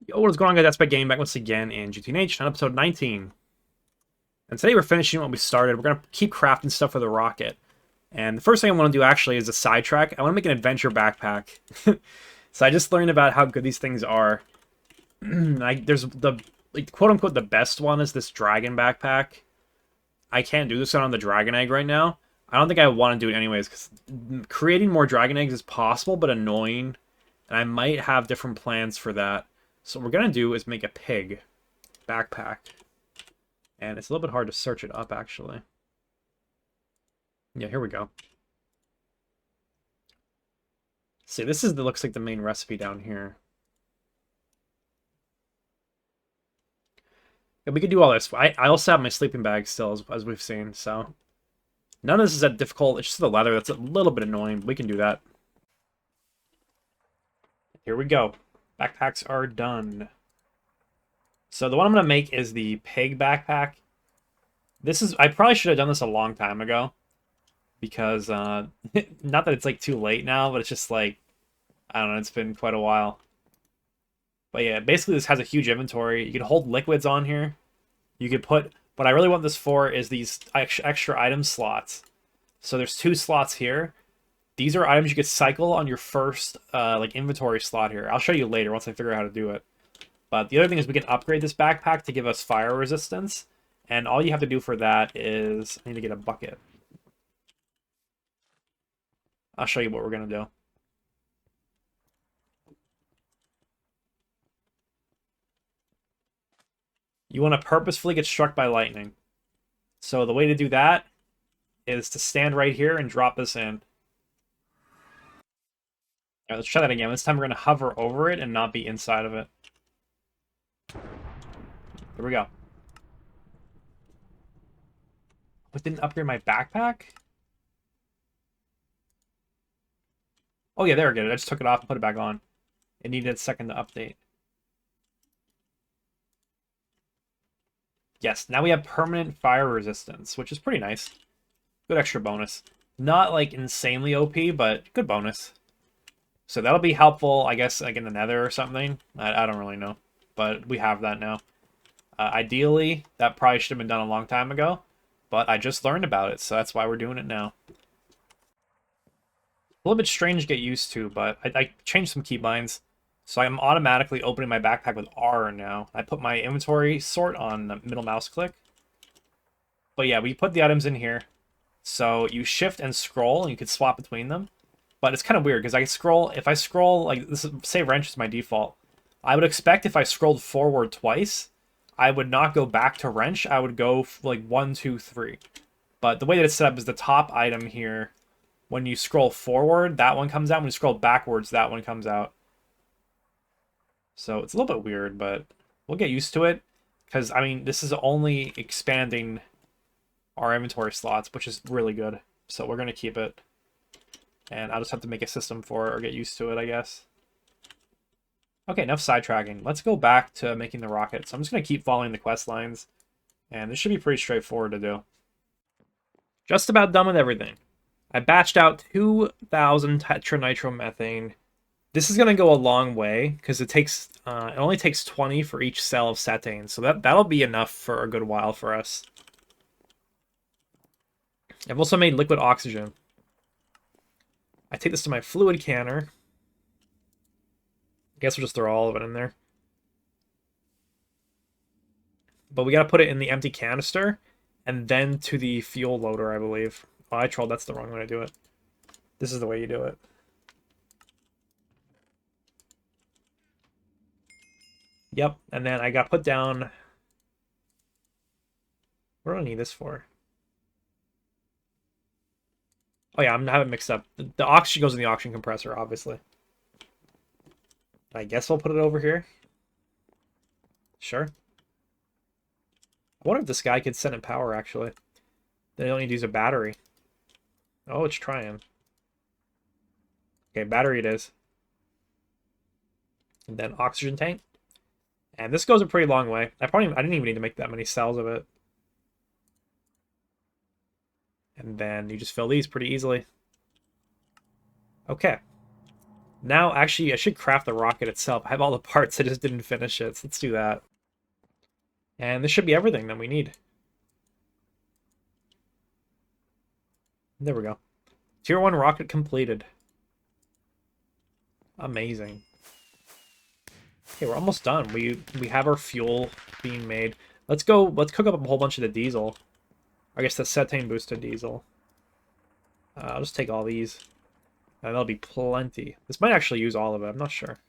Yo, what is going on, guys? That's Bad Gaming back once again in GTNH on episode 19. And today we're finishing what we started. We're going to keep crafting stuff for the rocket. And the first thing I want to do actually is a sidetrack. I want to make an adventure backpack. So I just learned about how good these things are. There's the quote-unquote the best one is this dragon backpack. I can't do this on the dragon egg right now. I don't think I want to do it anyways, because creating more dragon eggs is possible, but annoying. And I might have different plans for that. So what we're going to do is make a pig backpack. And it's a little bit hard to search it up, actually. Yeah, here we go. See, this is looks like the main recipe down here. And we could do all this. I also have my sleeping bag still, as we've seen, so... None of this is that difficult. It's just the leather that's a little bit annoying. We can do that. Here we go. Backpacks are done. So the one I'm going to make is the pig backpack. I probably should have done this a long time ago. Because, not that it's like too late now, but it's just like, I don't know, it's been quite a while. But yeah, basically this has a huge inventory. You can hold liquids on here. You could put, what I really want this for is these extra item slots. So there's 2 slots here. These are items you could cycle on your first like inventory slot here. I'll show you later once I figure out how to do it. But the other thing is we can upgrade this backpack to give us fire resistance. And all you have to do for that is, I need to get a bucket. I'll show you what we're going to do. You want to purposefully get struck by lightning. So the way to do that is to stand right here and drop this in. All right, let's try that again. This time we're going to hover over it and not be inside of it. Here we go. But didn't upgrade my backpack? Oh yeah, there we go. I just took it off and put it back on. It needed a second to update. Yes, now we have permanent fire resistance, which is pretty nice. Good extra bonus. Not like insanely OP, but good bonus. So that'll be helpful, I guess, like in the nether or something. I don't really know. But we have that now. Ideally, that probably should have been done a long time ago. But I just learned about it, so that's why we're doing it now. A little bit strange to get used to, but I changed some keybinds. So I'm automatically opening my backpack with R now. I put my inventory sort on the middle mouse click. But yeah, we put the items in here. So you shift and scroll, and you can swap between them. But it's kind of weird, because if I scroll, like, say wrench is my default. I would expect if I scrolled forward twice, I would not go back to wrench. I would go, like, 1, 2, 3. But the way that it's set up is the top item here. When you scroll forward, that one comes out. When you scroll backwards, that one comes out. So it's a little bit weird, but we'll get used to it. Because, I mean, this is only expanding our inventory slots, which is really good. So we're going to keep it. And I'll just have to make a system for it or get used to it, I guess. Okay, enough sidetracking. Let's go back to making the rocket. So I'm just going to keep following the quest lines. And this should be pretty straightforward to do. Just about done with everything. I batched out 2,000 tetranitromethane. This is going to go a long way, because it only takes 20 for each cell of cetane. So that'll be enough for a good while for us. I've also made liquid oxygen. I take this to my fluid canner. I guess we'll just throw all of it in there. But we got to put it in the empty canister, and then to the fuel loader, I believe. Oh, I trolled. That's the wrong way to do it. This is the way you do it. Yep, and then I got put down... What do I need this for? Oh yeah, I'm gonna have it mixed up. The oxygen goes in the oxygen compressor, obviously. I guess we'll put it over here. Sure. I wonder if this guy could send in power, actually. They don't need to use a battery. Oh, it's trying. Okay, battery it is. And then oxygen tank. And this goes a pretty long way. I didn't even need to make that many cells of it. And then you just fill these pretty easily. Okay. Now, actually, I should craft the rocket itself. I have all the parts, I just didn't finish it, so let's do that. And this should be everything that we need. There we go. Tier 1 rocket completed. Amazing. Okay, we're almost done. We have our fuel being made. Let's cook up a whole bunch of the diesel. I guess the cetane boosted diesel. I'll just take all these. And that'll be plenty. This might actually use all of it, I'm not sure.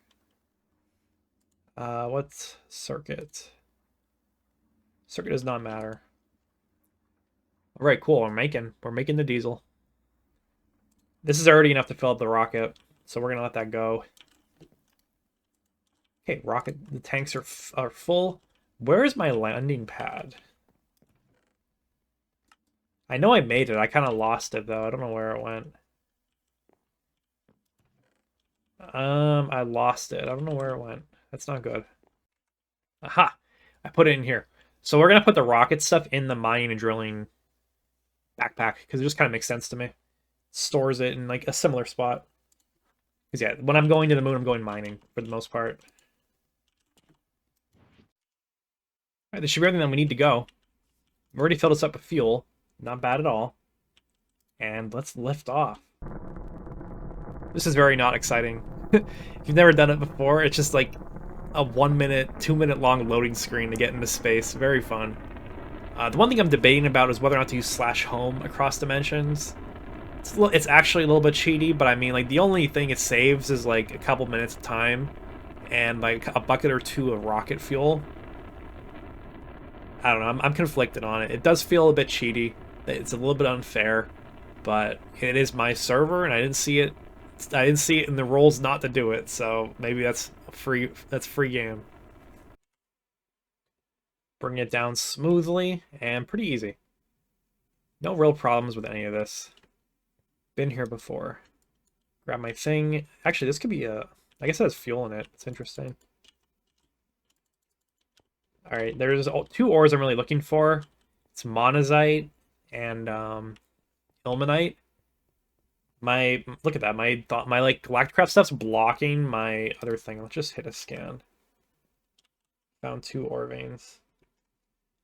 What's circuit? Circuit does not matter. Alright, cool, we're making the diesel. This is already enough to fill up the rocket, so we're gonna let that go. Okay, rocket, the tanks are full. Where is my landing pad? I know I made it, I kind of lost it though, I don't know where it went. I lost it. I don't know where it went. That's not good. Aha! I put it in here. So we're gonna put the rocket stuff in the mining and drilling backpack because it just kind of makes sense to me. It stores it in like a similar spot. Because yeah, when I'm going to the moon, I'm going mining for the most part. Alright, this should be everything that we need to go. We've already filled us up with fuel. Not bad at all. And let's lift off. This is very not exciting. If you've never done it before, it's just like a 1 minute, 2 minute long loading screen to get into space. Very fun. The one thing I'm debating about is whether or not to use /home across dimensions. It's actually a little bit cheaty, but I mean, like, the only thing it saves is like a couple minutes of time and like a bucket or two of rocket fuel. I don't know, I'm conflicted on it. It does feel a bit cheaty. It's a little bit unfair, but it is my server and I didn't see it in the rules not to do it, so maybe that's free game. Bring it down smoothly and pretty easy. No real problems with any of this. Been here before. Grab my thing. Actually, this could be a... I guess it has fuel in it. It's interesting. Alright, there's 2 ores I'm really looking for. It's monazite and ilmenite. Look at that. My like galacticraft stuff's blocking my other thing. Let's just hit a scan. Found 2 ore veins.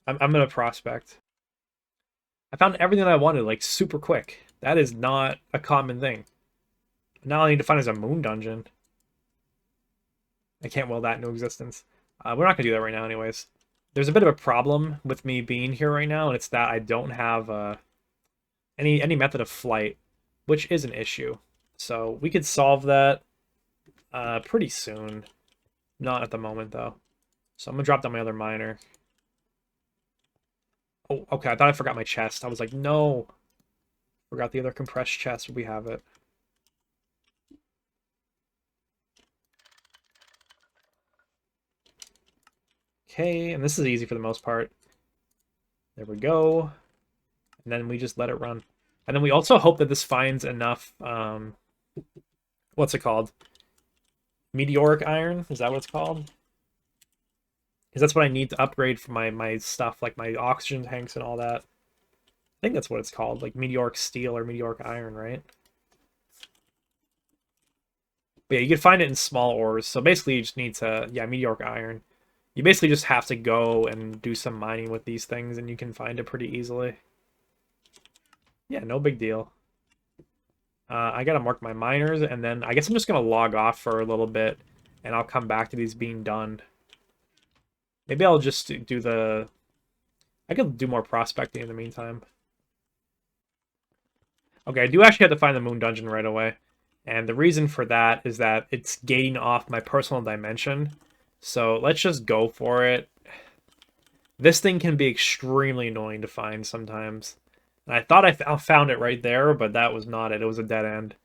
I'm gonna prospect. I found everything I wanted like super quick. That is not a common thing. Now all I need to find is a moon dungeon. I can't will that into existence. We're not gonna do that right now anyways. There's a bit of a problem with me being here right now, and it's that I don't have any method of flight, which is an issue. So we could solve that pretty soon. Not at the moment, though. So I'm gonna drop down my other miner. Oh, okay, I thought I forgot my chest. I was like, no. Forgot the other compressed chest. We have it. Okay, and this is easy for the most part. There we go. And then we just let it run. And then we also hope that this finds enough, what's it called? Meteoric iron? Is that what it's called? Because that's what I need to upgrade for my stuff, like my oxygen tanks and all that. I think that's what it's called, like meteoric steel or meteoric iron, right? But yeah, you can find it in small ores. So basically you just need to, yeah, meteoric iron. You basically just have to go and do some mining with these things and you can find it pretty easily. Yeah, no big deal. I gotta mark my miners and then I guess I'm just gonna log off for a little bit and I'll come back to these being done. Maybe I'll just do the... I could do more prospecting in the meantime. Okay, I do actually have to find the moon dungeon right away. And the reason for that is that it's gating off my personal dimension. So let's just go for it. This thing can be extremely annoying to find sometimes. And I thought I found it right there, but that was not it. It was a dead end.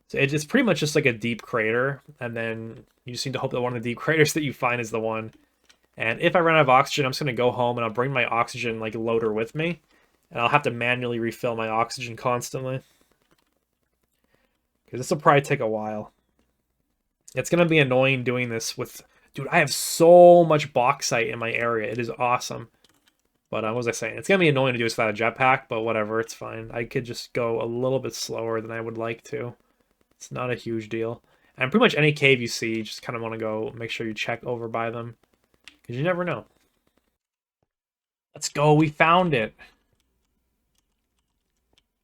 So it's pretty much just like a deep crater. And then you just need to hope that one of the deep craters that you find is the one. And if I run out of oxygen, I'm just going to go home and I'll bring my oxygen like loader with me. And I'll have to manually refill my oxygen constantly. Because this will probably take a while. It's going to be annoying doing this with... Dude, I have so much bauxite in my area. It is awesome. But what was I saying? It's going to be annoying to do this without a jetpack, but whatever, it's fine. I could just go a little bit slower than I would like to. It's not a huge deal. And pretty much any cave you see, you just kind of want to go make sure you check over by them. Because you never know. Let's go, we found it.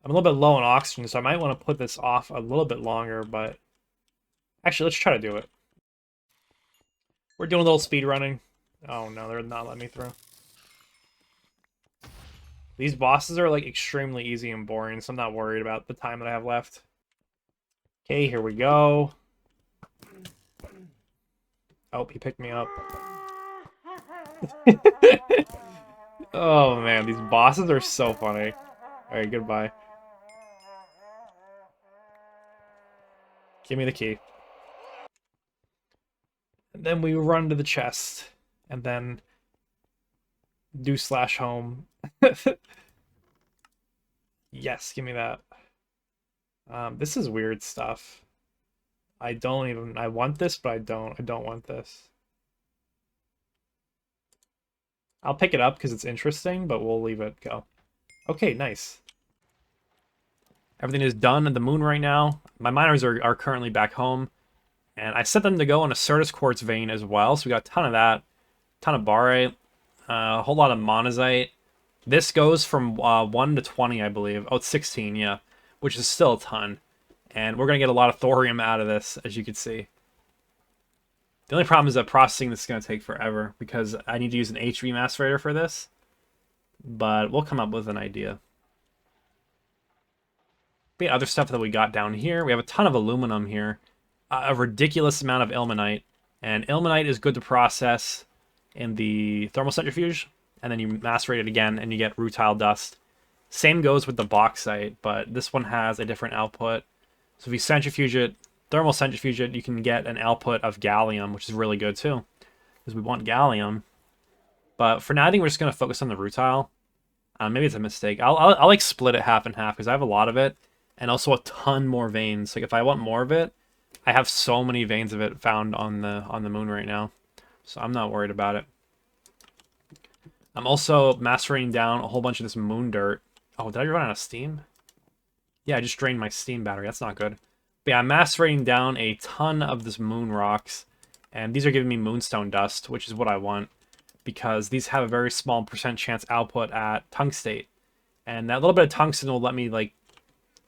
I'm a little bit low on oxygen, so I might want to put this off a little bit longer, but... Actually, let's try to do it. We're doing a little speed running. Oh no, they're not letting me through. These bosses are like extremely easy and boring, so I'm not worried about the time that I have left. Okay, here we go. Oh, he picked me up. Oh man, these bosses are so funny. Alright, goodbye. Give me the key. And then we run to the chest. And then do slash home. Yes, give me that. This is weird stuff. I want this, but I don't want this. I'll pick it up because it's interesting, but we'll leave it go. Okay, nice. Everything is done at the moon right now. My miners are currently back home. And I set them to go on a Certus Quartz vein as well, so we got a ton of that. Ton of barite. A whole lot of monazite. This goes from 1 to 20, I believe. Oh, it's 16, yeah. Which is still a ton. And we're going to get a lot of thorium out of this, as you can see. The only problem is that processing this is going to take forever, because I need to use an HV macerator for this. But we'll come up with an idea. The other stuff that we got down here, we have a ton of aluminum here. A ridiculous amount of ilmenite. And ilmenite is good to process in the thermal centrifuge. And then you macerate it again, and you get rutile dust. Same goes with the bauxite, but this one has a different output. So if you centrifuge it, thermal centrifuge it, you can get an output of gallium, which is really good too. Because we want gallium. But for now, I think we're just going to focus on the rutile. Maybe it's a mistake. I'll like split it half and half, because I have a lot of it. And also a ton more veins. Like if I want more of it, I have so many veins of it found on the moon right now. So I'm not worried about it. I'm also macerating down a whole bunch of this moon dirt. Oh, did I run out of steam? Yeah, I just drained my steam battery. That's not good. But yeah, I'm macerating down a ton of this moon rocks. And these are giving me moonstone dust, which is what I want. Because these have a very small percent chance output at tungstate. And that little bit of tungsten will let me, like,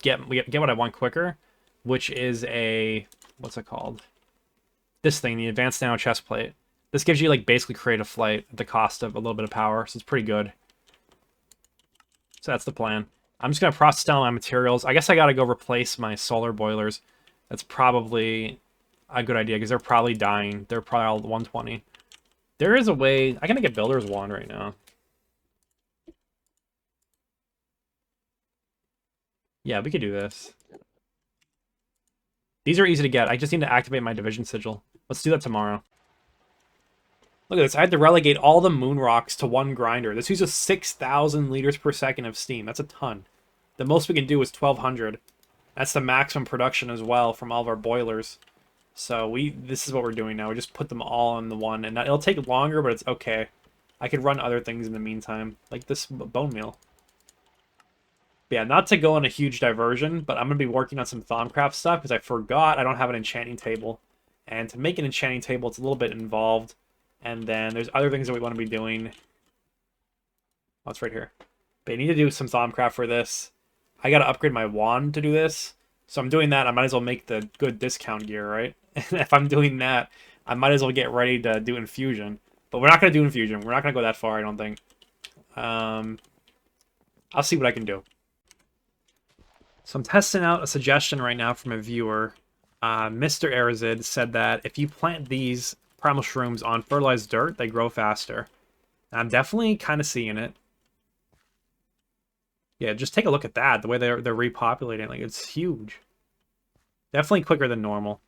get what I want quicker. Which is a... What's it called? This thing, the advanced nano chest plate. This gives you, like, basically creative flight at the cost of a little bit of power, so it's pretty good. So that's the plan. I'm just going to process down my materials. I guess I got to go replace my solar boilers. That's probably a good idea, because they're probably dying. They're probably all 120. There is a way... I can get Builder's Wand right now. Yeah, we could do this. These are easy to get. I just need to activate my division sigil. Let's do that tomorrow. Look at this. I had to relegate all the moon rocks to one grinder. This uses 6,000 liters per second of steam. That's a ton. The most we can do is 1,200. That's the maximum production as well from all of our boilers. So this is what we're doing now. We just put them all in the one. And it'll take longer, but it's okay. I could run other things in the meantime. Like this bone meal. But yeah, not to go on a huge diversion, but I'm going to be working on some Thaumcraft stuff because I forgot I don't have an enchanting table. And to make an enchanting table, it's a little bit involved. And then there's other things that we want to be doing. Oh, it's right here. But I need to do some Thaumcraft for this. I got to upgrade my wand to do this. So I'm doing that. I might as well make the good discount gear, right? And if I'm doing that, I might as well get ready to do infusion. But we're not going to do infusion. We're not going to go that far, I don't think. I'll see what I can do. So I'm testing out a suggestion right now from a viewer. Mr. Arizid said that if you plant these primal shrooms on fertilized dirt, they grow faster. And I'm definitely kind of seeing it. Yeah, just take a look at that. The way they're repopulating, like, it's huge. Definitely quicker than normal.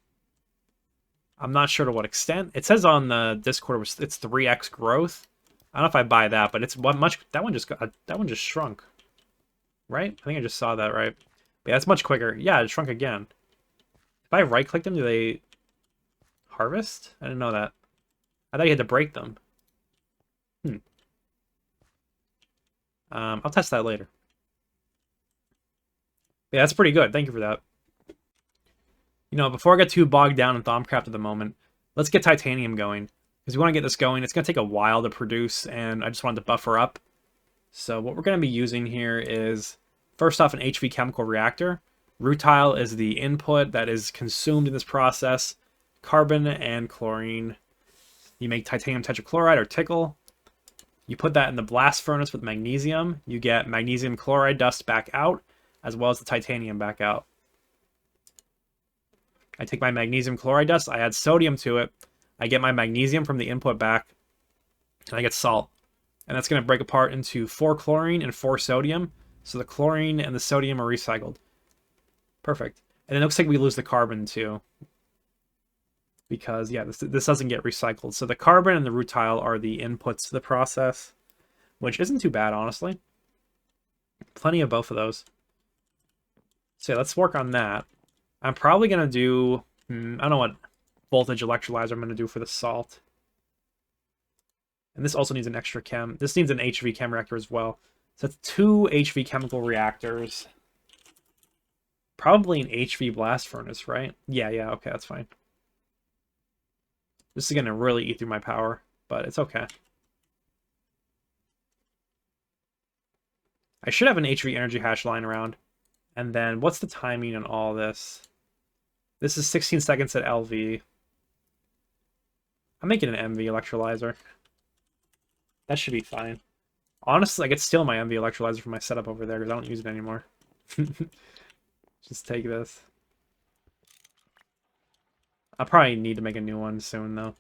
I'm not sure to what extent. It says on the Discord it's 3x growth. I don't know if I buy that, but it's much. That one just shrunk. Right? I think I just saw that, right? But yeah, it's much quicker. Yeah, it shrunk again. If I right-click them, do they harvest? I didn't know that. I thought you had to break them. I'll test that later. Yeah, that's pretty good. Thank you for that. You know, before I get too bogged down in Thaumcraft at the moment, let's get titanium going. Because we want to get this going. It's going to take a while to produce, and I just wanted to buffer up. So what we're going to be using here is, first off, an HV chemical reactor. Rutile is the input that is consumed in this process. Carbon and chlorine. You make titanium tetrachloride, or TiCl. You put that in the blast furnace with magnesium. You get magnesium chloride dust back out, as well as the titanium back out. I take my magnesium chloride dust, I add sodium to it, I get my magnesium from the input back, and I get salt. And that's going to break apart into 4 chlorine and 4 sodium, so the chlorine and the sodium are recycled. Perfect. And it looks like we lose the carbon too, because, yeah, this doesn't get recycled. So the carbon and the rutile are the inputs to the process, which isn't too bad, honestly. Plenty of both of those. So yeah, let's work on that. I'm probably going to do, I don't know what voltage electrolyzer I'm going to do for the salt. And this also needs an extra chem. This needs an HV chem reactor as well. So that's 2 HV chemical reactors. Probably an HV blast furnace, right? Yeah, okay, that's fine. This is going to really eat through my power, but it's okay. I should have an HV energy hatch lying around. And then what's the timing on all this? This is 16 seconds at LV. I'm making an MV electrolyzer. That should be fine. Honestly, I could steal my MV electrolyzer from my setup over there because I don't use it anymore. Just take this. I'll probably need to make a new one soon, though.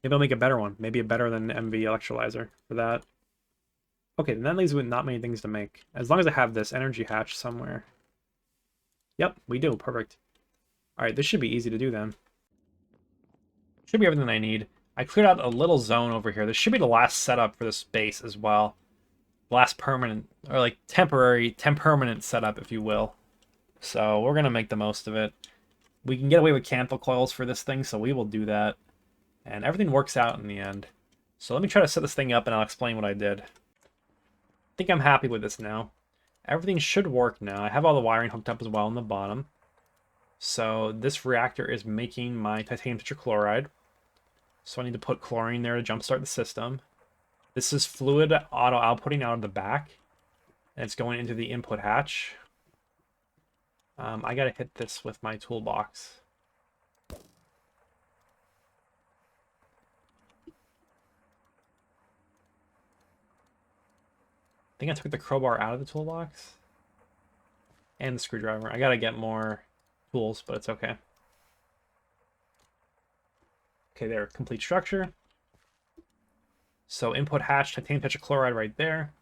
Maybe I'll make a better one. Maybe a better than MV electrolyzer for that. Okay, then that leaves with not many things to make. As long as I have this energy hatch somewhere. Yep, we do. Perfect. Alright, this should be easy to do then. Should be everything I need. I cleared out a little zone over here. This should be the last setup for this base as well. Last permanent, or like temperament setup, if you will. So we're going to make the most of it. We can get away with candle coils for this thing, so we will do that. And everything works out in the end. So let me try to set this thing up and I'll explain what I did. I think I'm happy with this now. Everything should work now. I have all the wiring hooked up as well on the bottom. So this reactor is making my titanium tetrachloride. So I need to put chlorine there to jumpstart the system. This is fluid auto-outputting out of the back. And it's going into the input hatch. I gotta hit this with my toolbox. I think I took the crowbar out of the toolbox. And the screwdriver. I gotta get more tools, but it's okay. Okay, there, complete structure. So input hatch, titanium tetrachloride right there.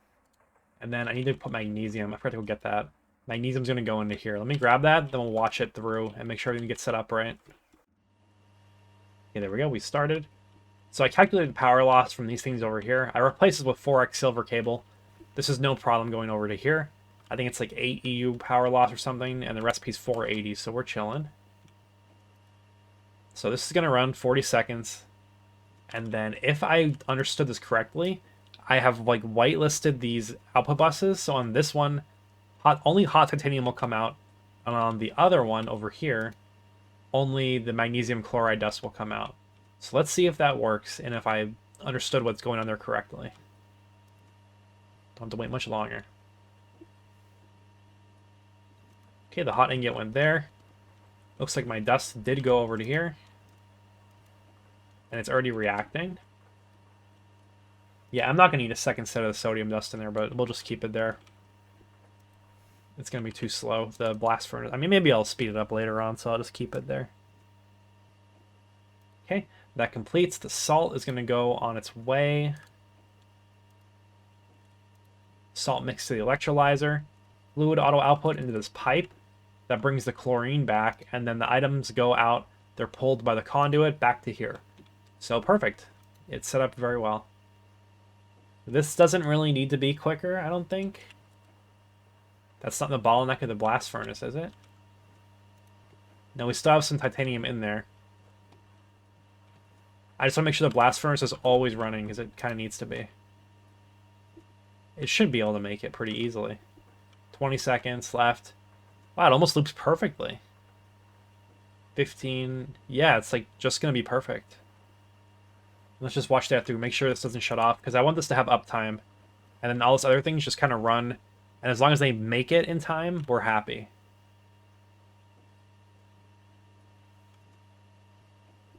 And then I need to put magnesium. I forgot to go get that. Magnesium's going to go into here. Let me grab that, then we'll watch it through and make sure everything gets set up right. Okay, there we go. We started. So I calculated power loss from these things over here. I replaced it with 4x silver cable. This is no problem going over to here. I think it's like 8 EU power loss or something, and the recipe's 480, so we're chilling. So this is going to run 40 seconds. And then if I understood this correctly, I have like whitelisted these output buses. So on this one, only hot titanium will come out. And on the other one over here, only the magnesium chloride dust will come out. So let's see if that works and if I understood what's going on there correctly. Don't have to wait much longer. Okay, the hot ingot went there. Looks like my dust did go over to here. And it's already reacting. Yeah, I'm not going to need a second set of sodium dust in there, but we'll just keep it there. It's going to be too slow, the blast furnace. I mean, maybe I'll speed it up later on, so I'll just keep it there. Okay, that completes. The salt is going to go on its way. Salt mixed to the electrolyzer. Fluid auto output into this pipe. That brings the chlorine back, and then the items go out. They're pulled by the conduit back to here. So perfect. It's set up very well. This doesn't really need to be quicker, I don't think. That's not the bottleneck of the blast furnace, is it? No, we still have some titanium in there. I just want to make sure the blast furnace is always running, because it kind of needs to be. It should be able to make it pretty easily. 20 seconds left. Wow, it almost loops perfectly. 15. Yeah, it's like just gonna be perfect. Let's just watch that through. Make sure this doesn't shut off because I want this to have uptime, and then all those other things just kind of run. And as long as they make it in time, we're happy.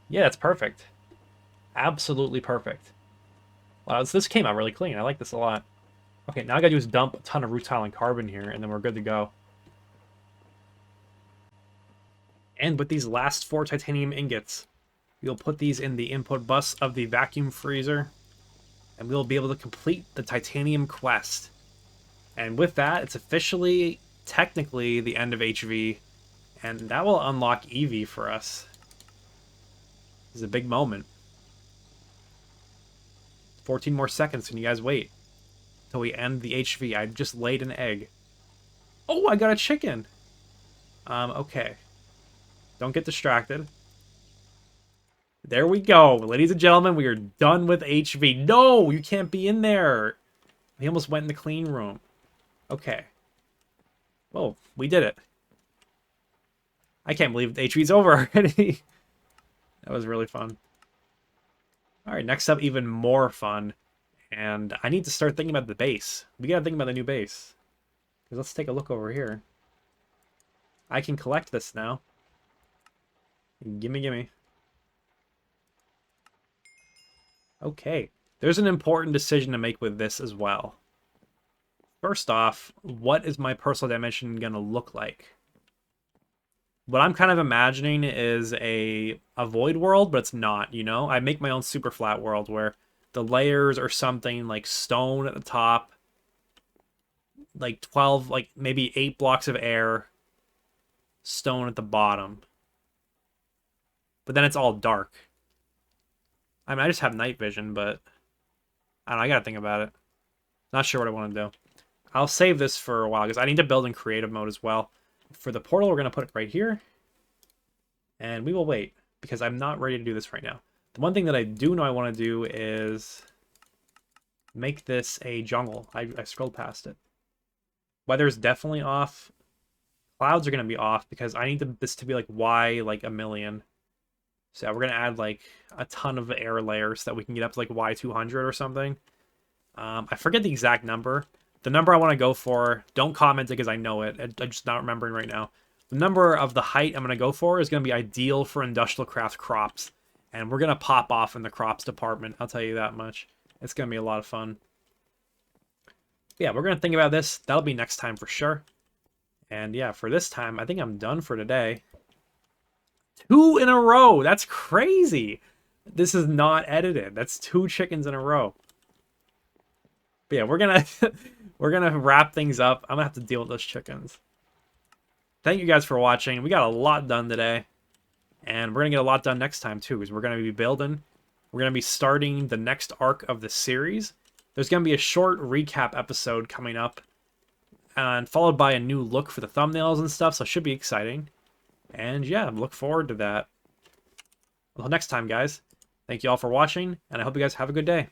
Yeah, that's perfect. Absolutely perfect. Wow, this came out really clean. I like this a lot. Okay, now I gotta do is dump a ton of rutile and carbon here, and then we're good to go. And with these last 4 titanium ingots, we'll put these in the input bus of the vacuum freezer, and we'll be able to complete the titanium quest. And with that, it's officially, technically, the end of HV, and that will unlock EV for us. This is a big moment. 14 more seconds, can you guys wait? Till we end the HV. I just laid an egg. Oh, I got a chicken! Okay. Don't get distracted. There we go. Ladies and gentlemen, we are done with HV. No, you can't be in there. He almost went in the clean room. Okay. Whoa, we did it. I can't believe HV's over already. That was really fun. Alright, next up, even more fun. And I need to start thinking about the base. We gotta think about the new base. Because let's take a look over here. I can collect this now. Gimme, gimme. Okay. There's an important decision to make with this as well. First off, what is my personal dimension gonna look like? What I'm kind of imagining is a void world, but it's not, you know? I make my own super flat world where the layers are something like stone at the top, like 12, like maybe 8 blocks of air, stone at the bottom. But then it's all dark. I mean, I just have night vision, but I don't know, I gotta think about it. Not sure what I want to do. I'll save this for a while because I need to build in creative mode as well. For the portal, we're going to put it right here. And we will wait because I'm not ready to do this right now. The one thing that I do know I want to do is make this a jungle. I scrolled past it. Weather's definitely off. Clouds are going to be off because I need this to be like Y like a million. So we're going to add like a ton of air layers so that we can get up to like Y200 or something. I forget the exact number. The number I want to go for, don't comment it because I know it. I'm just not remembering right now. The number of the height I'm going to go for is going to be ideal for industrial craft crops. And we're going to pop off in the crops department. I'll tell you that much. It's going to be a lot of fun. Yeah, we're going to think about this. That'll be next time for sure. And yeah, for this time, I think I'm done for today. 2 in a row. That's crazy. This is not edited. That's 2 chickens in a row. But yeah, we're gonna wrap things up. I'm gonna have to deal with those chickens. Thank you guys for watching. We got a lot done today. And we're gonna get a lot done next time too, because we're gonna be building. We're gonna be starting the next arc of the series. There's gonna be a short recap episode coming up. And followed by a new look for the thumbnails and stuff, so it should be exciting. And yeah, look forward to that. Until next time, guys. Thank you all for watching, and I hope you guys have a good day.